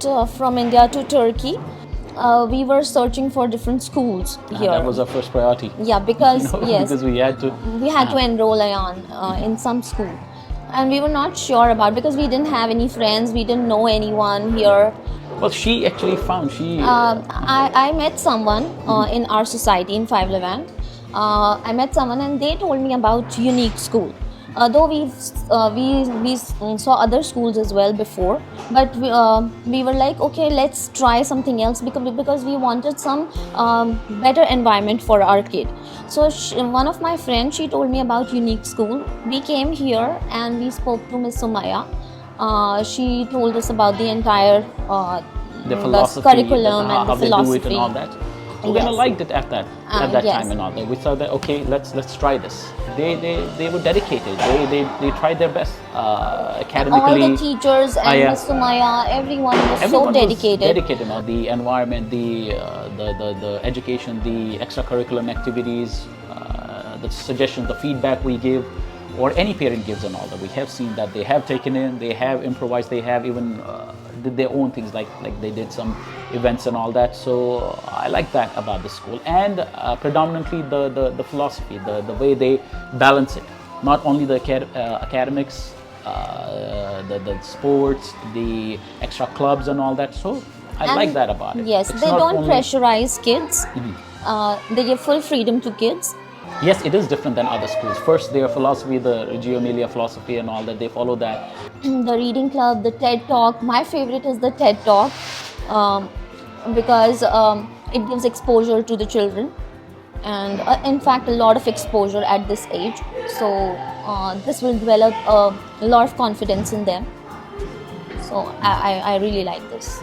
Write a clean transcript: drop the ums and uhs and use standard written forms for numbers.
moved from India to Turkey, we were searching for different schools here. That was our first priority. Yeah, because yes, because we had to. we had to enroll in some school, and we were not sure about, because we didn't have any friends, we didn't know anyone here. Well, she actually found I met someone in our society in 511. I met someone and they told me about uNiK school. Though we saw other schools as well before, but we were like, okay, let's try something else, because we wanted some better environment for our kid. So one of my friends, she told me about uNiK school. We came here and we spoke to Miss Sumaya. She told us about the entire the philosophy, curriculum and the how they philosophy. do it and all that. We kind of liked it at that yes. time and all that. We thought that okay, let's try this. They were dedicated. They tried their best academically. All the teachers and Miss Sumaya, everyone was so dedicated. Dedicated. The environment, the education, the extracurricular activities, the suggestions, the feedback we give, or any parent gives and all that. We have seen that they have taken in, they have improvised, they have even did their own things, like they did some events and all that. So I like that about the school, and predominantly the philosophy, the way they balance it, not only the academics, the sports, the extra clubs and all that. So I like that about it. Yes, they don't pressurize kids. They give full freedom to kids. Yes, it is different than other schools. First, their philosophy, the Reggio Emilia philosophy and all that, they follow that. The reading club, the TED Talk. My favorite is the TED Talk because it gives exposure to the children, and in fact, a lot of exposure at this age. So this will develop a lot of confidence in them. So I really like this.